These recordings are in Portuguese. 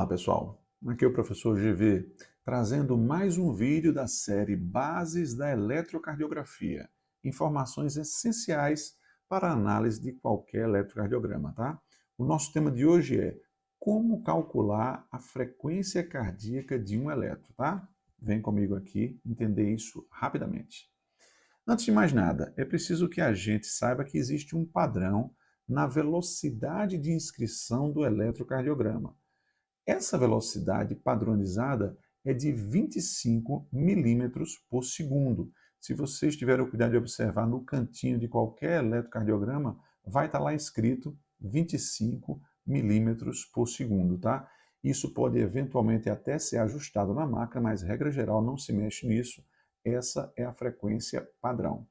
pessoal, aqui é o professor GV, trazendo mais um vídeo da série Bases da Eletrocardiografia, informações essenciais para a análise de qualquer eletrocardiograma, tá? O nosso tema de hoje é como calcular a frequência cardíaca de um eletro, tá? Vem comigo aqui entender isso rapidamente. Antes de mais nada, é preciso que a gente saiba que existe um padrão na velocidade de inscrição do eletrocardiograma. Essa velocidade padronizada é de 25 milímetros por segundo. Se vocês tiverem o cuidado de observar no cantinho de qualquer eletrocardiograma, vai estar lá escrito 25 milímetros por segundo, tá? Isso pode eventualmente até ser ajustado na máquina, mas regra geral não se mexe nisso. Essa é a frequência padrão.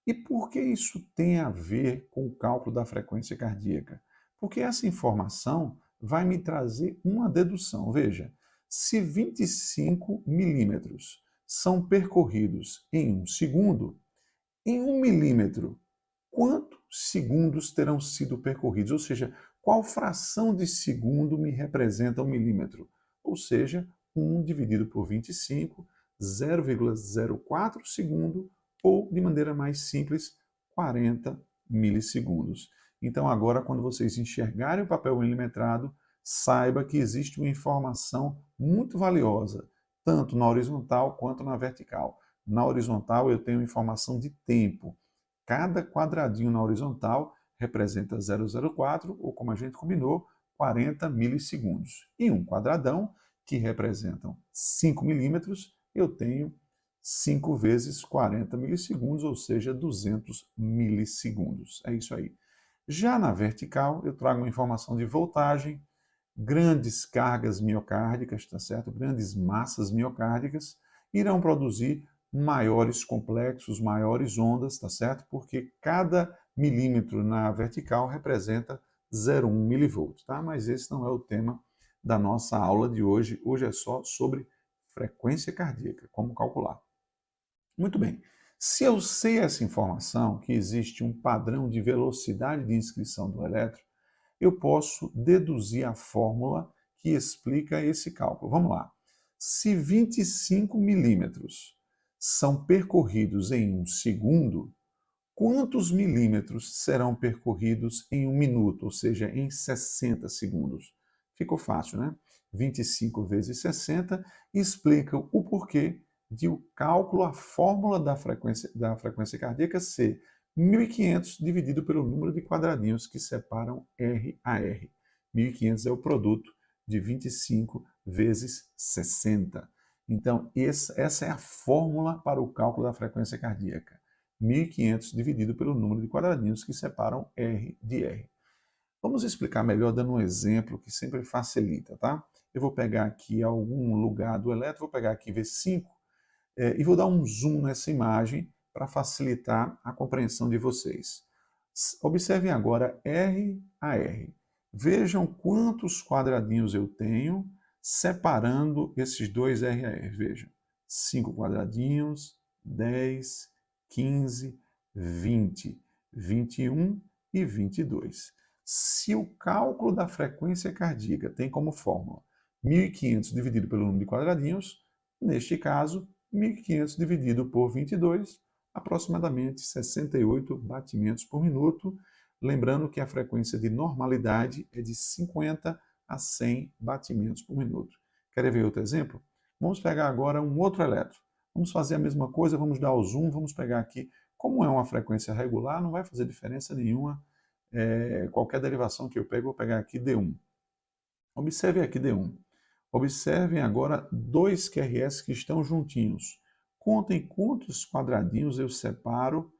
E por que isso tem a ver com o cálculo da frequência cardíaca? Porque essa informação vai me trazer uma dedução. Veja, se 25 milímetros são percorridos em um segundo, em um milímetro, quantos segundos terão sido percorridos? Ou seja, qual fração de segundo me representa um milímetro? Ou seja, 1 dividido por 25, 0,04 segundo, ou, de maneira mais simples, 40 milissegundos. Então, agora, quando vocês enxergarem o papel milimetrado, saiba que existe uma informação muito valiosa, tanto na horizontal quanto na vertical. Na horizontal, eu tenho informação de tempo. Cada quadradinho na horizontal representa 0,04, ou como a gente combinou, 40 milissegundos. E um quadradão, que representam 5 milímetros, eu tenho 5 vezes 40 milissegundos, ou seja, 200 milissegundos. É isso aí. Já na vertical, eu trago uma informação de voltagem, grandes cargas miocárdicas, tá certo? Grandes massas miocárdicas irão produzir maiores complexos, maiores ondas, tá certo? Porque cada milímetro na vertical representa 0,1 milivolts, tá? Mas esse não é o tema da nossa aula de hoje. Hoje é só sobre frequência cardíaca, como calcular. Muito bem. Se eu sei essa informação, que existe um padrão de velocidade de inscrição do elétron, eu posso deduzir a fórmula que explica esse cálculo. Vamos lá. Se 25 milímetros são percorridos em um segundo, quantos milímetros serão percorridos em um minuto, ou seja, em 60 segundos? Ficou fácil, né? 25 vezes 60 explica o porquê de o cálculo, a fórmula da frequência cardíaca ser 1.500 dividido pelo número de quadradinhos que separam R a R. 1.500 é o produto de 25 vezes 60. Então, essa é a fórmula para o cálculo da frequência cardíaca. 1.500 dividido pelo número de quadradinhos que separam R de R. Vamos explicar melhor dando um exemplo que sempre facilita, tá? Eu vou pegar aqui algum lugar do elétron, vou pegar aqui V5, e vou dar um zoom nessa imagem para facilitar a compreensão de vocês. Observem agora R a R. Vejam quantos quadradinhos eu tenho separando esses dois R a R. Vejam, 5 quadradinhos, 10, 15, 20, 21 e 22. Se o cálculo da frequência cardíaca tem como fórmula 1.500 dividido pelo número de quadradinhos, neste caso, 1.500 dividido por 22, aproximadamente 68 batimentos por minuto. Lembrando que a frequência de normalidade é de 50 a 100 batimentos por minuto. Querem ver outro exemplo? Vamos pegar agora um outro elétron. Vamos fazer a mesma coisa, vamos dar o zoom, vamos pegar aqui. Como é uma frequência regular, não vai fazer diferença nenhuma. Qualquer derivação que eu pego, vou pegar aqui D1. Observe aqui D1. Observem agora dois QRS que estão juntinhos. Contem quantos quadradinhos eu separo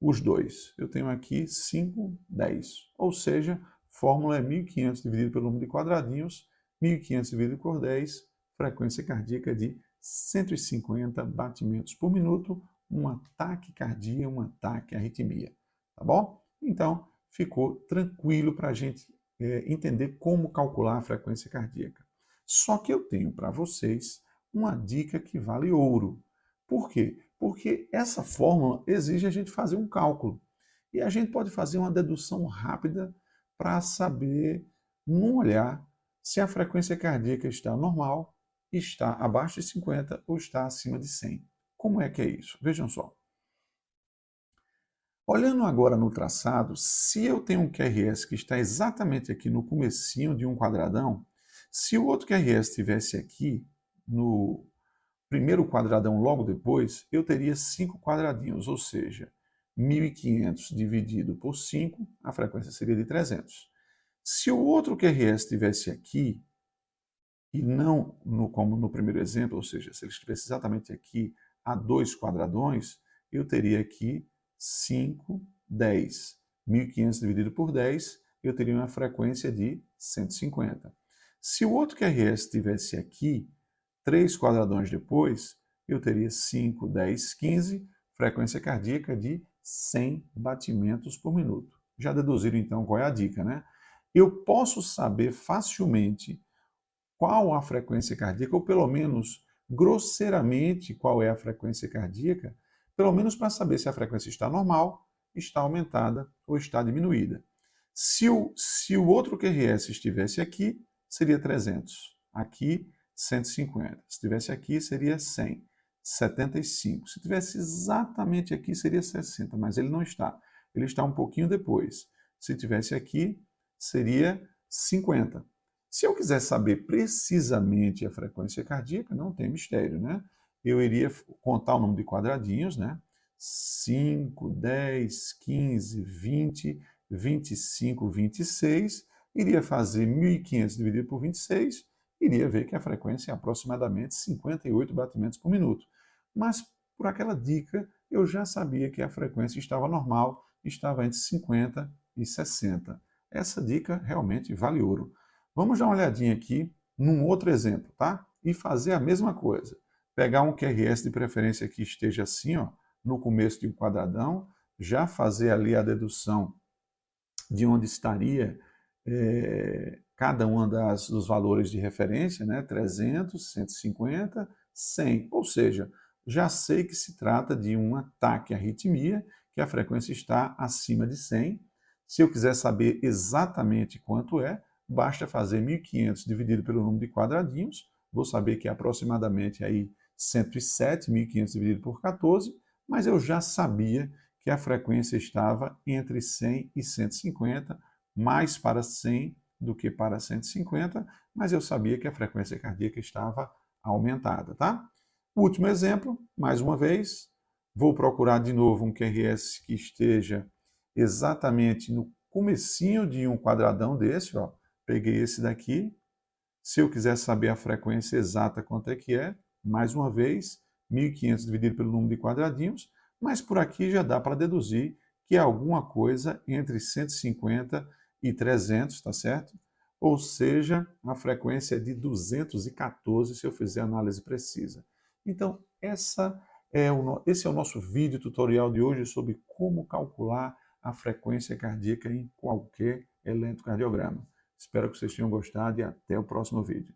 os dois. Eu tenho aqui 5, 10. Ou seja, fórmula é 1.500 dividido pelo número de quadradinhos, 1.500 dividido por 10, frequência cardíaca de 150 batimentos por minuto, uma taquicardia, uma taquiarritmia. Tá bom? Então, ficou tranquilo para a gente entender como calcular a frequência cardíaca. Só que eu tenho para vocês uma dica que vale ouro. Por quê? Porque essa fórmula exige a gente fazer um cálculo. E a gente pode fazer uma dedução rápida para saber, num olhar, se a frequência cardíaca está normal, está abaixo de 50 ou está acima de 100. Como é que é isso? Vejam só. Olhando agora no traçado, se eu tenho um QRS que está exatamente aqui no comecinho de um quadradão, se o outro QRS estivesse aqui no primeiro quadradão logo depois, eu teria 5 quadradinhos, ou seja, 1.500 dividido por 5, a frequência seria de 300. Se o outro QRS estivesse aqui, e não como no primeiro exemplo, ou seja, se ele estivesse exatamente aqui a 2 quadradões, eu teria aqui 5, 10. 1.500 dividido por 10, eu teria uma frequência de 150. Se o outro QRS estivesse aqui, 3 quadradões depois, eu teria 5, 10, 15, frequência cardíaca de 100 batimentos por minuto. Já deduziram então qual é a dica, né? Eu posso saber facilmente qual a frequência cardíaca, ou pelo menos grosseiramente qual é a frequência cardíaca, pelo menos para saber se a frequência está normal, está aumentada ou está diminuída. Se o outro QRS estivesse aqui, seria 300. Aqui, 150. Se estivesse aqui, seria 100. 75. Se estivesse exatamente aqui, seria 60, mas ele não está. Ele está um pouquinho depois. Se estivesse aqui, seria 50. Se eu quiser saber precisamente a frequência cardíaca, não tem mistério, né? Eu iria contar o número de quadradinhos, né? 5, 10, 15, 20, 25, 26. Iria fazer 1.500 dividido por 26, iria ver que a frequência é aproximadamente 58 batimentos por minuto. Mas, por aquela dica, eu já sabia que a frequência estava normal, estava entre 50 e 60. Essa dica realmente vale ouro. Vamos dar uma olhadinha aqui num outro exemplo, tá? E fazer a mesma coisa. Pegar um QRS de preferência que esteja assim, ó, no começo de um quadradão, já fazer ali a dedução de onde estaria cada um dos valores de referência, né? 300, 150, 100. Ou seja, já sei que se trata de um ataque à arritmia, que a frequência está acima de 100. Se eu quiser saber exatamente quanto é, basta fazer 1.500 dividido pelo número de quadradinhos, vou saber que é aproximadamente aí 107, 1.500 dividido por 14, mas eu já sabia que a frequência estava entre 100 e 150, mais para 100 do que para 150, mas eu sabia que a frequência cardíaca estava aumentada, tá? Último exemplo, mais uma vez, vou procurar de novo um QRS que esteja exatamente no comecinho de um quadradão desse, ó. Peguei esse daqui. Se eu quiser saber a frequência exata quanto é que é, mais uma vez, 1.500 dividido pelo número de quadradinhos, mas por aqui já dá para deduzir que é alguma coisa entre 150 e 300, tá certo? Ou seja, a frequência é de 214 se eu fizer análise precisa. Então, esse é o nosso vídeo tutorial de hoje sobre como calcular a frequência cardíaca em qualquer eletrocardiograma. Espero que vocês tenham gostado e até o próximo vídeo.